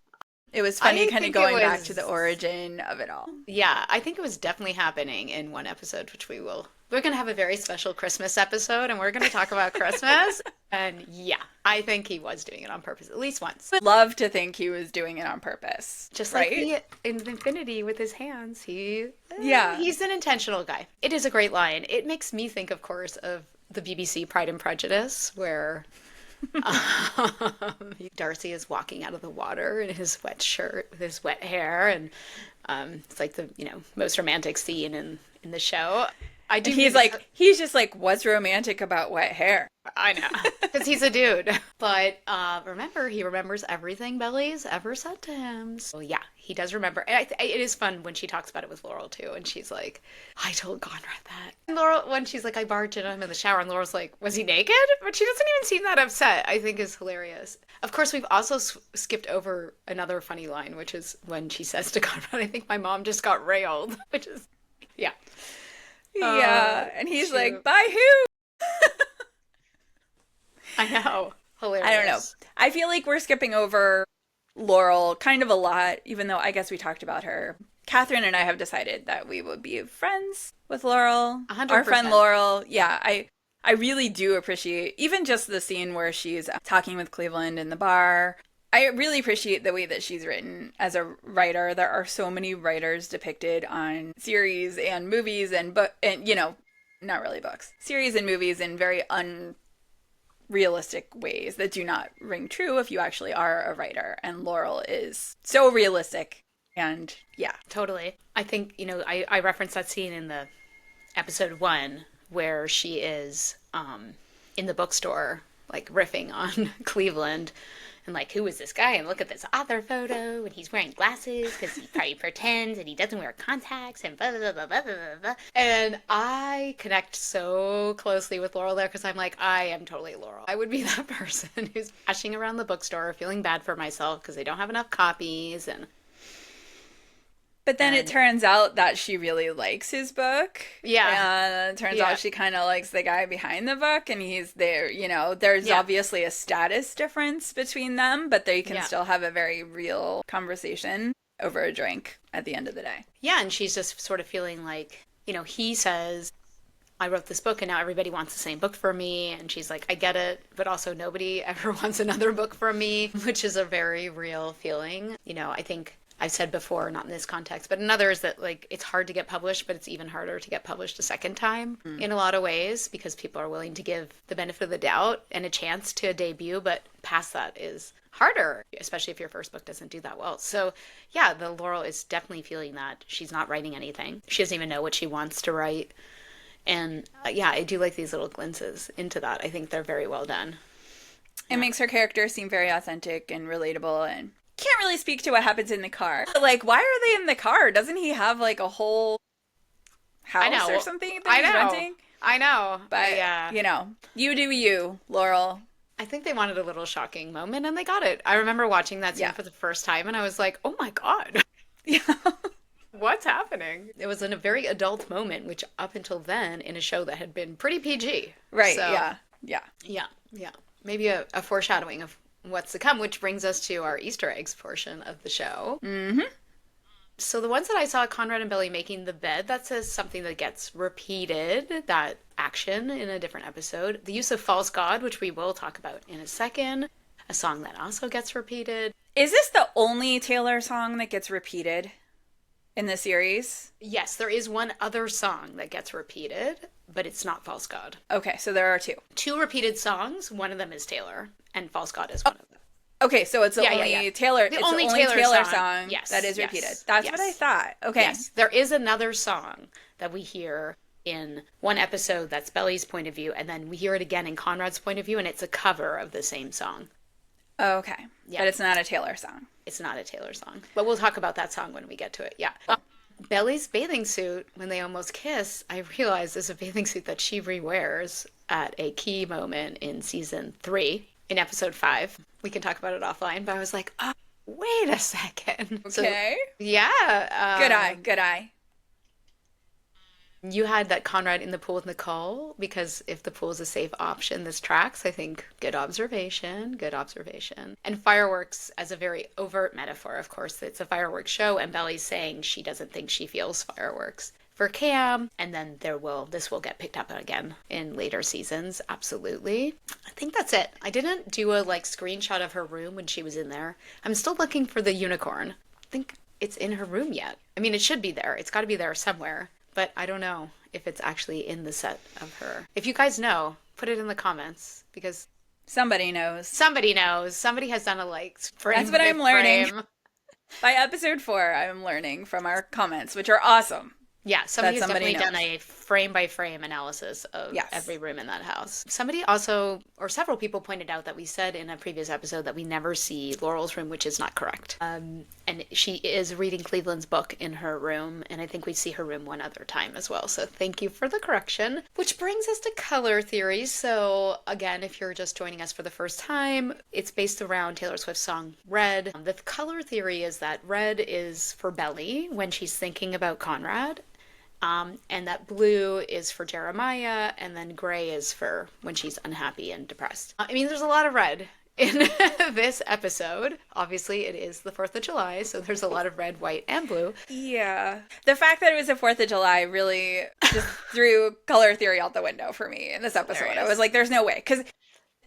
S2: it was funny kind of going back to the origin of it all.
S1: Yeah, I think it was definitely happening in one episode, which we're going to have a very special Christmas episode, and we're going to talk about Christmas. And yeah, I think he was doing it on purpose, at least once.
S2: Would love to think he was doing it on purpose.
S1: Just like in Infinity with his hands. He's an intentional guy. It is a great line. It makes me think, of course, of the BBC Pride and Prejudice, where Darcy is walking out of the water in his wet shirt with his wet hair, and it's like the most romantic scene in the show. I do
S2: And
S1: think
S2: he's just like, what's romantic about wet hair?
S1: I know, because he's a dude. But remember, he remembers everything Belly's ever said to him. So yeah, he does remember. And it is fun when she talks about it with Laurel too, and she's like, "I told Conrad that." And Laurel, when she's like, "I barged in him in the shower," and Laurel's like, "Was he naked?" But she doesn't even seem that upset. I think is hilarious. Of course, we've also skipped over another funny line, which is when she says to Conrad, "I think my mom just got railed," which is yeah.
S2: Yeah. And he's
S1: Shoot.
S2: like, by who?
S1: I know. Hilarious.
S2: I don't know. I feel like we're skipping over Laurel kind of a lot, even though I guess we talked about her. Catherine and I have decided that we would be friends with Laurel.
S1: 100%.
S2: Our friend Laurel. Yeah, I really do appreciate even just the scene where she's talking with Cleveland in the bar. I really appreciate the way that she's written as a writer. There are so many writers depicted on series and movies and not really books. Series and movies in very unrealistic ways that do not ring true if you actually are a writer. And Laurel is so realistic. And yeah.
S1: Totally. I think, I referenced that scene in the episode 1 where she is in the bookstore, like riffing on Cleveland. And like, who is this guy? And look at this author photo, and he's wearing glasses because he probably pretends, and he doesn't wear contacts, and blah, blah, blah, blah, blah, blah. And I connect so closely with Laurel there because I'm like, I am totally Laurel. I would be that person who's dashing around the bookstore feeling bad for myself because they don't have enough copies.
S2: But then it turns out that she really likes his book.
S1: Yeah.
S2: And it turns out she kind of likes the guy behind the book, and he's there, there's obviously a status difference between them, but they can still have a very real conversation over a drink at the end of the day.
S1: Yeah, and she's just sort of feeling like, he says, I wrote this book and now everybody wants the same book from me. And she's like, I get it, but also nobody ever wants another book from me, which is a very real feeling. I think I've said before, not in this context, but in others, that like it's hard to get published, but it's even harder to get published a second time in a lot of ways because people are willing to give the benefit of the doubt and a chance to a debut, but past that is harder, especially if your first book doesn't do that well. So yeah, the Laurel is definitely feeling that. She's not writing anything. She doesn't even know what she wants to write. And I do like these little glimpses into that. I think they're very well done.
S2: It makes her character seem very authentic and relatable, and can't really speak to what happens in the car. Like, why are they in the car? Doesn't he have like a whole house or something that he's renting?
S1: I know.
S2: But, you do you, Laurel.
S1: I think they wanted a little shocking moment and they got it. I remember watching that scene for the first time and I was like, oh my God.
S2: Yeah.
S1: What's happening? It was in a very adult moment, which up until then in a show that had been pretty PG.
S2: Right,
S1: so,
S2: yeah.
S1: Maybe a foreshadowing of what's to come, which brings us to our Easter eggs portion of the show.
S2: Mm-hmm.
S1: So the ones that I saw, Conrad and Billy making the bed, that says something that gets repeated, that action in a different episode. The use of False God, which we will talk about in a second. A song that also gets repeated.
S2: Is this the only Taylor song that gets repeated in the series?
S1: Yes, there is one other song that gets repeated, but it's not False God.
S2: Okay, so there are two.
S1: Two repeated songs. One of them is Taylor, and False God is one of them.
S2: Okay, so it's the only Taylor.
S1: The
S2: it's
S1: only
S2: the only
S1: Taylor
S2: song that is repeated. That's what I thought. Okay.
S1: Yes, there is another song that we hear in one episode that's Belly's point of view, and then we hear it again in Conrad's point of view, and it's a cover of the same song.
S2: Okay. Yeah. But it's not a Taylor song.
S1: It's not a Taylor song. But we'll talk about that song when we get to it. Yeah. Belly's bathing suit, when they almost kiss, I realize is a bathing suit that she rewears at a key moment in season 3, in episode 5. We can talk about it offline, but I was like, oh, wait a second.
S2: Okay.
S1: So, yeah.
S2: Good eye.
S1: You had that Conrad in the pool with Nicole, because if the pool is a safe option, this tracks. I think good observation. And fireworks as a very overt metaphor, of course. It's a fireworks show, and Belly's saying she doesn't think she feels fireworks for Cam, and then this will get picked up again in later seasons. Absolutely. I think that's it. I didn't do a screenshot of her room when she was in there. I'm still looking for the unicorn. I think it's in her room yet. I mean, it should be there. It's got to be there somewhere. But I don't know if it's actually in the set of her. If you guys know, put it in the comments, because
S2: somebody knows.
S1: Somebody knows. Somebody has done a frame.
S2: That's what I'm learning. By episode 4, I'm learning from our comments, which are awesome.
S1: Yeah, somebody
S2: that
S1: has
S2: somebody
S1: definitely done
S2: knows.
S1: a frame by frame analysis of
S2: Yes.
S1: every room in that house. Somebody also, or several people pointed out that we said in a previous episode that we never see Laurel's room, which is not correct. And she is reading Cleveland's book in her room, and I think we see her room one other time as well. So thank you for the correction. Which brings us to color theory. So again, if you're just joining us for the first time, it's based around Taylor Swift's song Red. The color theory is that red is for Belly when she's thinking about Conrad. And that blue is for Jeremiah, and then gray is for when she's unhappy and depressed. I mean, there's a lot of red in this episode. Obviously, it is the 4th of July, so there's a lot of red, white, and blue.
S2: Yeah. The fact that it was the 4th of July really just threw color theory out the window for me in this episode. I was
S1: Hilarious.
S2: like, there's no way. Because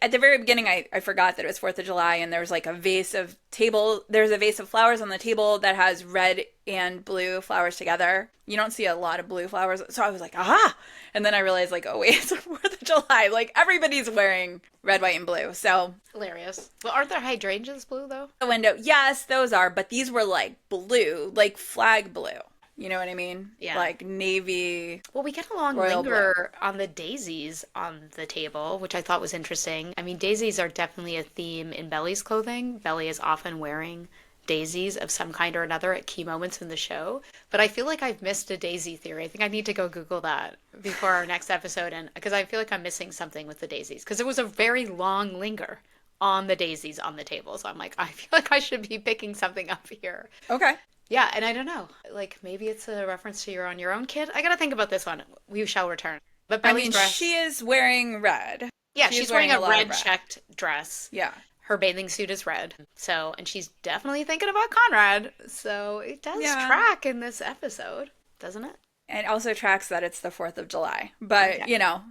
S2: at the very beginning, I forgot that it was 4th of July, and there was like there's a vase of flowers on the table that has red and blue flowers together. You don't see a lot of blue flowers. So I was like, aha! And then I realized, like, oh, wait, it's the 4th of July. Like, everybody's wearing red, white, and blue. So
S1: Hilarious. Well, aren't there hydrangeas blue, though?
S2: the window, yes, those are, but these were like blue, like flag blue. You know what I mean?
S1: Yeah.
S2: Like navy.
S1: Well, we get a long
S2: Royal
S1: linger on the daisies on the table, which I thought was interesting. I mean, daisies are definitely a theme in Belly's clothing. Belly is often wearing daisies of some kind or another at key moments in the show. But I feel like I've missed a daisy theory. I think I need to go Google that before our next episode, and because I feel like I'm missing something with the daisies, because it was a very long linger on the daisies on the table. So I'm like, I feel like I should be picking something up here.
S2: Okay.
S1: Yeah, and I don't know. Like maybe it's a reference to You're on Your Own, Kid. I gotta think about this one. We shall return. But
S2: I
S1: Belly's
S2: mean,
S1: dress.
S2: she is wearing red.
S1: Yeah,
S2: She's
S1: she's wearing a
S2: a lot of
S1: red
S2: red.
S1: checked dress.
S2: Yeah.
S1: Her bathing suit is red. So, and she's definitely thinking about Conrad. So it does
S2: Yeah.
S1: track in this episode, doesn't it?
S2: And it also tracks that it's the 4th of July. But,
S1: Yeah.
S2: you know,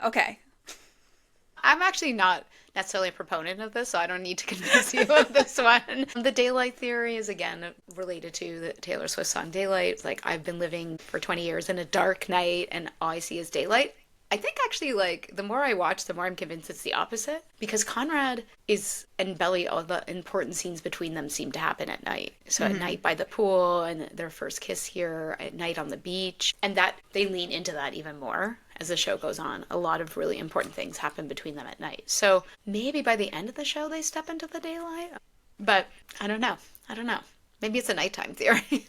S2: okay.
S1: I'm actually not necessarily a proponent of this, so I don't need to convince you of this one. The daylight theory is again related to the Taylor Swift song Daylight. It's like I've been living for 20 years in a dark night and all I see is daylight. I think actually, like, the more I watch, the more I'm convinced it's the opposite. Because Conrad and Belly, all the important scenes between them seem to happen at night. So at night by the pool, and their first kiss here, at night on the beach. And that they lean into that even more as the show goes on. A lot of really important things happen between them at night. So maybe by the end of the show, they step into the daylight. But I don't know. I don't know. Maybe it's a nighttime theory.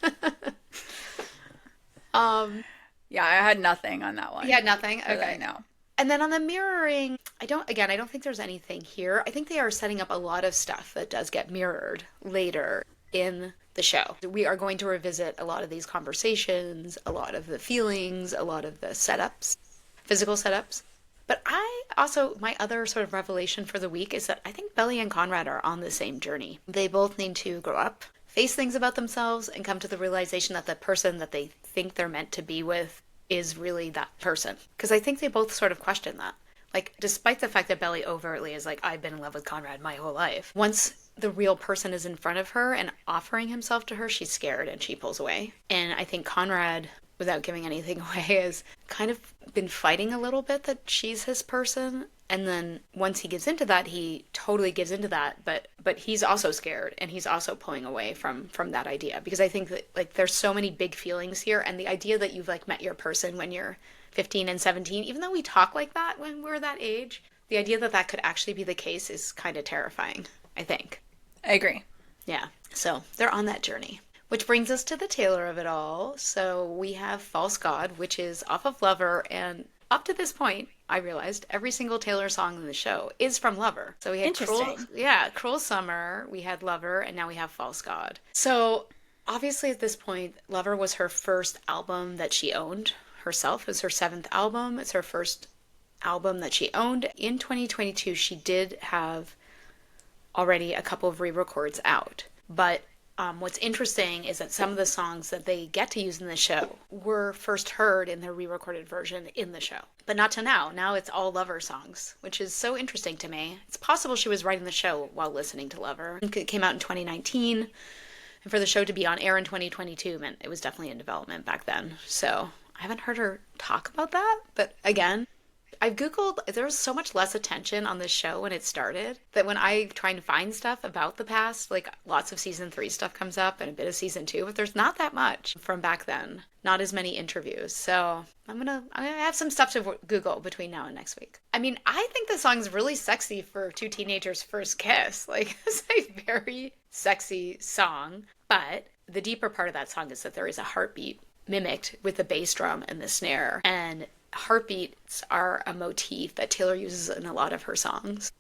S2: Yeah, I had nothing on that one.
S1: You had nothing?
S2: Okay,
S1: Okay.
S2: no.
S1: And then on the mirroring, I don't think there's anything here. I think they are setting up a lot of stuff that does get mirrored later in the show. We are going to revisit a lot of these conversations, a lot of the feelings, a lot of the setups, physical setups. But my other sort of revelation for the week is that I think Belly and Conrad are on the same journey. They both need to grow up, face things about themselves, and come to the realization that the person that they think they're meant to be with is really that person. Because I think they both sort of question that. Like, despite the fact that Belly overtly is like, I've been in love with Conrad my whole life, once the real person is in front of her and offering himself to her, she's scared and she pulls away. And I think Conrad, without giving anything away, has kind of been fighting a little bit that she's his person. And then once he gives into that, he totally gives into that. But he's also scared and he's also pulling away from that idea. Because I think that, like, there's so many big feelings here. And the idea that you've, like, met your person when you're 15 and 17, even though we talk like that when we're that age, the idea that that could actually be the case is kind of terrifying, I think.
S2: I agree.
S1: Yeah. So they're on that journey. Which brings us to the Taylor of it all. So we have False God, which is off of Lover, and up to this point, I realized every single Taylor song in the show is from Lover. So we had
S2: Interesting.
S1: Cruel Summer, we had Lover, and now we have False God. So obviously at this point, Lover was her first album that she owned herself. It was her 7th album. It's her first album that she owned. In 2022, she did have already a couple of re-records out. But what's interesting is that some of the songs that they get to use in the show were first heard in their re-recorded version in the show. But not to now. Now it's all Lover songs, which is so interesting to me. It's possible she was writing the show while listening to Lover. It came out in 2019. And for the show to be on air in 2022 meant it was definitely in development back then. So I haven't heard her talk about that. But again, I've Googled, there was so much less attention on this show when it started that when I try to find stuff about the past, like lots of season 3 stuff comes up and a bit of season 2, but there's not that much from back then. Not as many interviews. So I'm gonna have some stuff to Google between now and next week. I mean, I think the song's really sexy for two teenagers' first kiss. Like, it's a very sexy song, but the deeper part of that song is that there is a heartbeat mimicked with the bass drum and the snare. And heartbeats are a motif that Taylor uses in a lot of her songs,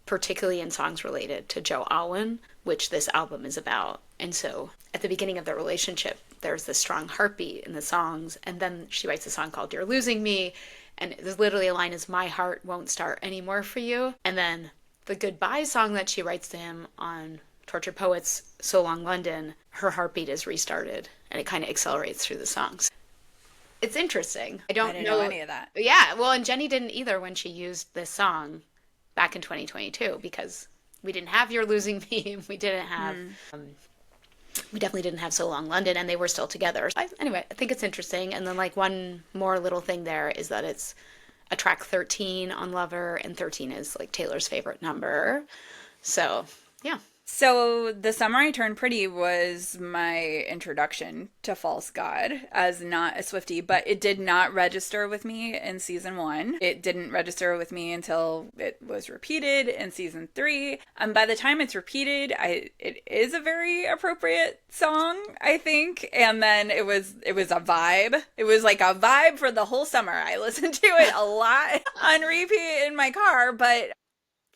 S1: particularly in songs related to Joe Alwyn, which this album is about. And so at the beginning of the relationship, there's this strong heartbeat in the songs. And then she writes a song called You're Losing Me. And there's literally a line is, my heart won't start anymore for you. And then the goodbye song that she writes to him on Tortured Poets, So Long London, her heartbeat is restarted. And it kind of accelerates through the songs. It's interesting. I
S2: didn't know any of that.
S1: Yeah, well, and Jenny didn't either when she used this song back in 2022 because we didn't have You're Losing Me. We didn't have, we definitely didn't have So Long London, and they were still together. Anyway, I think it's interesting. And then like one more little thing there is that it's a track 13 on Lover, and 13 is like Taylor's favorite number. So, yeah.
S2: So The Summer I Turned Pretty was my introduction to False God as not a Swiftie, but it did not register with me in season 1. It didn't register with me until it was repeated in season 3. And by the time it's repeated, it is a very appropriate song, I think. And then it was a vibe. It was like a vibe for the whole summer. I listened to it a lot on repeat in my car, but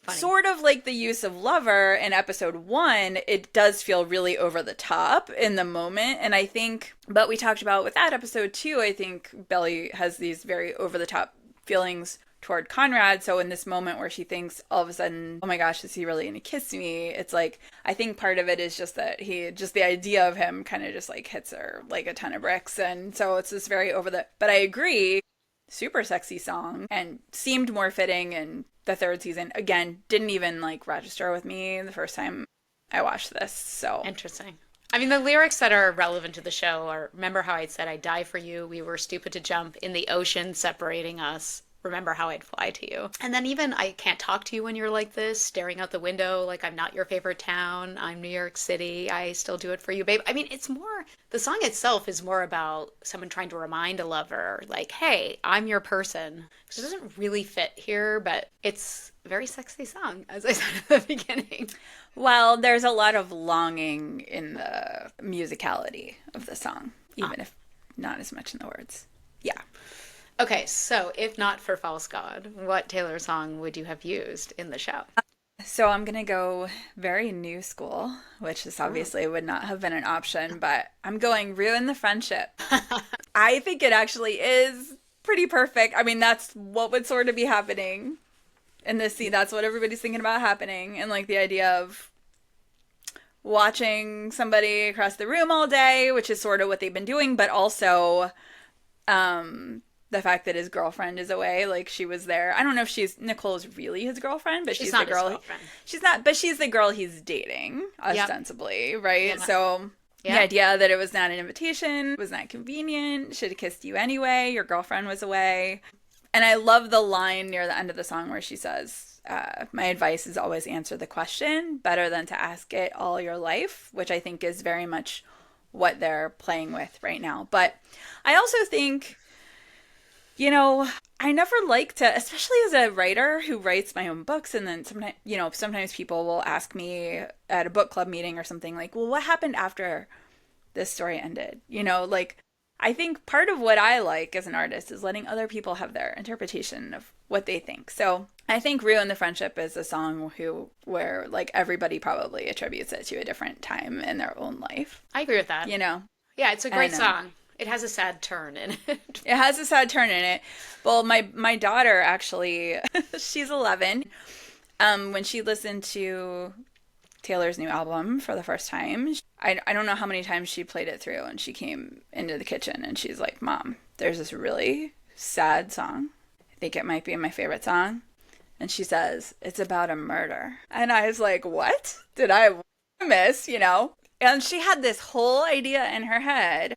S2: funny. Sort of like the use of Lover in episode 1, it does feel really over the top in the moment. And I think, but we talked about with that episode too, I think Belly has these very over the top feelings toward Conrad. So in this moment where she thinks all of a sudden, oh my gosh, is he really gonna kiss me? It's like, I think part of it is just that just the idea of him kind of just like hits her like a ton of bricks. And so it's this very but I agree, super sexy song and seemed more fitting in the third season. Again, didn't even like register with me the first time I watched this. So
S1: interesting. I mean, the lyrics that are relevant to the show are, remember how I said I'd die for you, we were stupid to jump in the ocean separating us, remember how I'd fly to you. And then even I can't talk to you when you're like this, staring out the window like I'm not your favorite town, I'm New York City, I still do it for you, babe. I mean, it's more, the song itself is more about someone trying to remind a lover, like, hey, I'm your person. It doesn't really fit here, but it's a very sexy song, as I said at the beginning.
S2: Well, there's a lot of longing in the musicality of the song, even if not as much in the words. Yeah.
S1: Okay, so if not for False God, what Taylor song would you have used in the show?
S2: So I'm going to go very new school, which is obviously would not have been an option, but I'm going Ruin the Friendship. I think it actually is pretty perfect. I mean, that's what would sort of be happening in this scene. That's what everybody's thinking about happening. And like the idea of watching somebody across the room all day, which is sort of what they've been doing, but also the fact that his girlfriend is away, like she was there. I don't know if Nicole's really his girlfriend, but she's
S1: not
S2: the girl.
S1: His girlfriend.
S2: She's not, but she's the girl he's dating, ostensibly, right?
S1: Yeah.
S2: So the idea that it was not an invitation, was not convenient, should have kissed you anyway, your girlfriend was away. And I love the line near the end of the song where she says, my advice is always answer the question, better than to ask it all your life, which I think is very much what they're playing with right now. But I also think, you know, I never like to, especially as a writer who writes my own books, and then sometimes people will ask me at a book club meeting or something like, well, what happened after this story ended? You know, like, I think part of what I like as an artist is letting other people have their interpretation of what they think. So I think Ruin the Friendship is a song where like everybody probably attributes it to a different time in their own life.
S1: I agree with that.
S2: You know?
S1: Yeah, it's a great song. It has a sad turn in it.
S2: It has a sad turn in it. Well, my daughter actually, she's 11. When she listened to Taylor's new album for the first time, I don't know how many times she played it through, and she came into the kitchen and she's like, Mom, there's this really sad song. I think it might be my favorite song. And she says, it's about a murder. And I was like, what did I miss, you know? And she had this whole idea in her head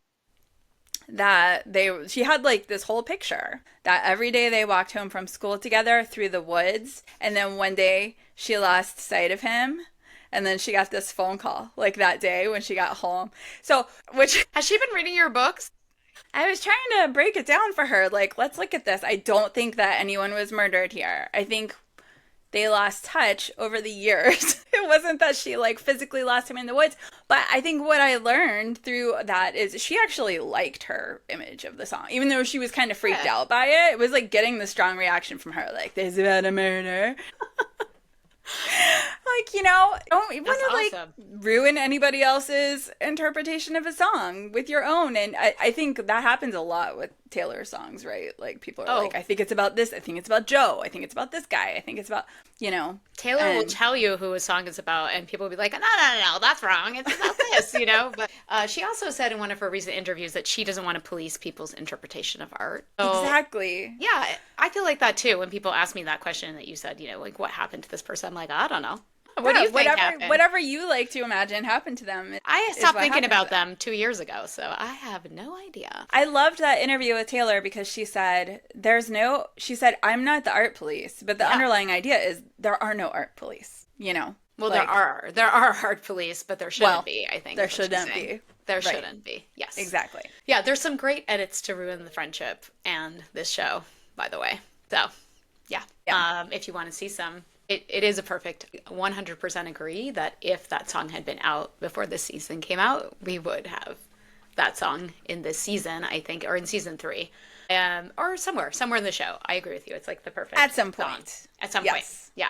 S2: that she had like this whole picture that every day they walked home from school together through the woods, and then one day she lost sight of him, and then she got this phone call like that day when she got home. So, which
S1: Has she been reading your books?
S2: I was trying to break it down for her. Like, let's look at this. I don't think that anyone was murdered here. I think they lost touch over the years. It wasn't that she like physically lost him in the woods, but I think what I learned through that is she actually liked her image of the song, even though she was kind of freaked out by it. It was like getting the strong reaction from her, like, "This is about a murder." Like, don't want to
S1: awesome.
S2: like ruin anybody else's interpretation of a song with your own. And I think that happens a lot with Taylor songs, right? Like, people are like, I think it's about this. I think it's about Joe. I think it's about this guy. I think it's about,
S1: Taylor will tell you who a song is about, and people will be like, no, that's wrong. It's about this, But she also said in one of her recent interviews that she doesn't want to police people's interpretation of art. So,
S2: exactly.
S1: yeah, I feel like that too. When people ask me that question that you said, like, what happened to this person? I'm like, I don't know. What do you think happened?
S2: Whatever you like to imagine happened to them.
S1: I stopped thinking about them 2 years ago, so I have no idea.
S2: I loved that interview with Taylor because she said, I'm not the art police, but the underlying idea is there are no art police, Well,
S1: like, there are art police, but there shouldn't be, I think.
S2: There shouldn't be.
S1: There shouldn't be, yes.
S2: Exactly.
S1: Yeah, there's some great edits to ruin the friendship and this show, by the way. So, yeah. If you want to see some... It is a perfect 100% agree that if that song had been out before this season came out, we would have that song in this season, I think, or in season 3. Or somewhere in the show. I agree with you. It's like the perfect
S2: at some
S1: song.
S2: point.
S1: At some point, yeah.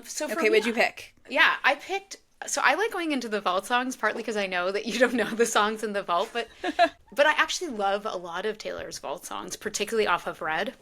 S1: So for
S2: okay, what'd you pick?
S1: Yeah, I picked... So I like going into the vault songs, partly because I know that you don't know the songs in the vault, but I actually love a lot of Taylor's vault songs, particularly off of Red.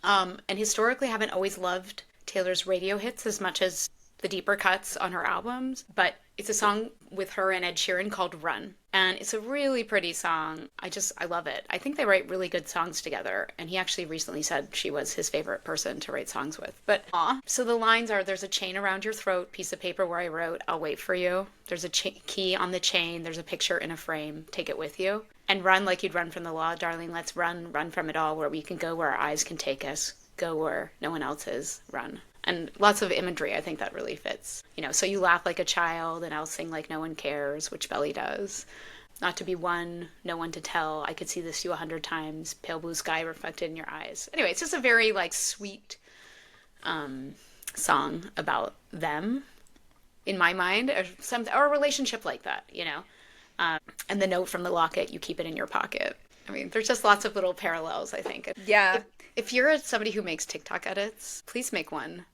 S1: And historically haven't always loved Taylor's radio hits as much as the deeper cuts on her albums, but it's a song with her and Ed Sheeran called Run, and it's a really pretty song. I love it. I think they write really good songs together, and he actually recently said she was his favorite person to write songs with. But so the lines are, there's a chain around your throat, piece of paper where I wrote, I'll wait for you. There's a key on the chain, there's a picture in a frame, take it with you. And run like you'd run from the law, darling, let's run from it all, where we can go where our eyes can take us. Go where no one else is, run. And lots of imagery, I think that really fits. So you laugh like a child, and I'll sing like no one cares, which Belly does. Not to be one, no one to tell. I could see this you 100 times. Pale blue sky reflected in your eyes. Anyway, it's just a very like sweet song about them, in my mind, or a relationship like that, And the note from the locket, you keep it in your pocket. I mean, there's just lots of little parallels, I think.
S2: Yeah.
S1: If you're somebody who makes TikTok edits, please make one.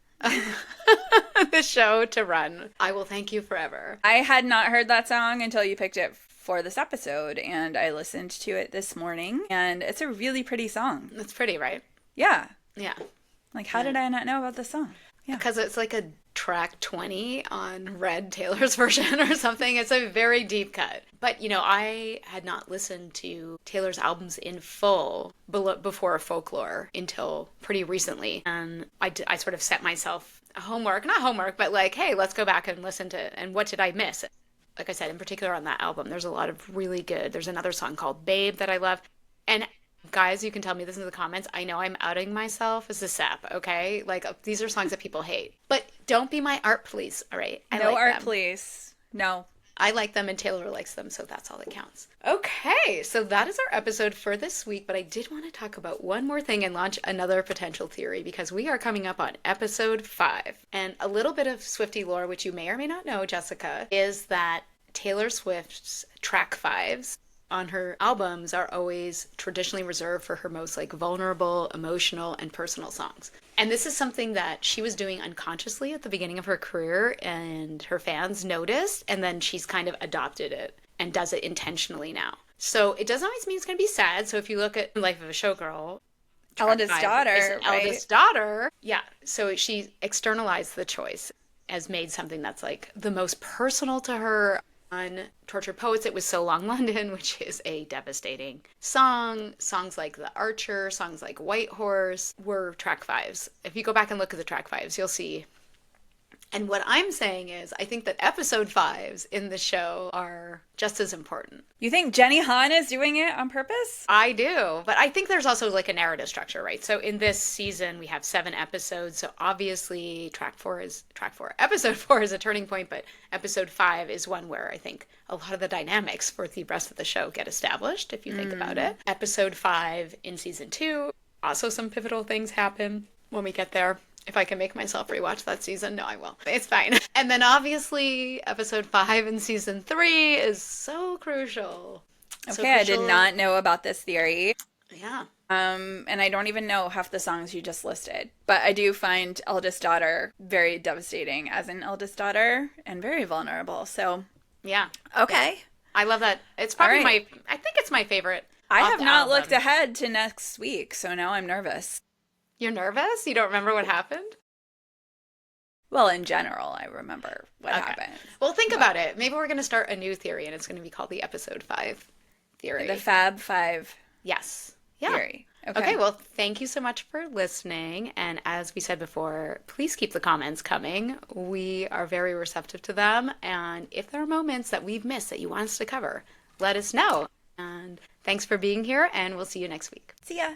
S1: The show to Run. I will thank you forever.
S2: I had not heard that song until you picked it for this episode, and I listened to it this morning, and it's a really pretty song.
S1: It's pretty, right?
S2: Yeah.
S1: Yeah.
S2: Like, how did I not know about this song? Yeah.
S1: Because it's like a track 20 on Red Taylor's version or something. It's a very deep cut. But, I had not listened to Taylor's albums in full before Folklore until pretty recently. And I sort of set myself not homework, but like, hey, let's go back and listen to, and what did I miss? Like I said, in particular on that album, there's a lot of really good, there's another song called Babe that I love. And guys, you can tell me this in the comments. I know I'm outing myself as a sap, okay? Like, these are songs that people hate. But don't be my art police, all right?
S2: No like art police. No.
S1: I like them and Taylor likes them, so that's all that counts. Okay, so that is our episode for this week, but I did want to talk about one more thing and launch another potential theory, because we are coming up on episode 5. And a little bit of Swiftie lore, which you may or may not know, Jessica, is that Taylor Swift's track 5s on her albums are always traditionally reserved for her most like vulnerable, emotional, and personal songs. And this is something that she was doing unconsciously at the beginning of her career, and her fans noticed, and then she's kind of adopted it and does it intentionally now. So it doesn't always mean it's going to be sad. So if you look at Life of a Showgirl,
S2: eldest daughter, right?
S1: Eldest daughter. Yeah. So she externalized the choice, as made something that's like the most personal to her. On Tortured Poets, it was So Long London, which is a devastating song. Songs like The Archer, songs like White Horse were track 5s. If you go back and look at the track 5s, you'll see And what I'm saying is, I think that episode fives in the show are just as important.
S2: You think Jenny Han is doing it on purpose?
S1: I do, but I think there's also like a narrative structure, right? So in this season, we have 7 episodes. So obviously, track four. Episode four is a turning point, but episode five is one where I think a lot of the dynamics for the rest of the show get established, if you think about it. Episode five in season two, also some pivotal things happen when we get there. If I can make myself rewatch that season, no, I will. It's fine. And then obviously, episode five in season three is so crucial. So
S2: Okay, I did
S1: crucial.
S2: not know about this theory.
S1: Yeah.
S2: And I don't even know half the songs you just listed. But I do find eldest daughter very devastating as an eldest daughter and very vulnerable. So,
S1: Yeah.
S2: okay.
S1: I love that. It's probably
S2: All right.
S1: I think it's my favorite.
S2: I
S1: of
S2: have
S1: the
S2: not looked
S1: album.
S2: ahead to next week, so now I'm nervous.
S1: You're nervous? You don't remember what happened?
S2: Well, in general, I remember what
S1: Okay.
S2: happened.
S1: Well, think about it. Maybe we're going to start a new theory and it's going to be called the episode five theory.
S2: The Fab Five
S1: Yes. Yeah.
S2: theory.
S1: Okay, well, thank you so much for listening. And as we said before, please keep the comments coming. We are very receptive to them. And if there are moments that we've missed that you want us to cover, let us know. And thanks for being here, and we'll see you next week.
S2: See ya.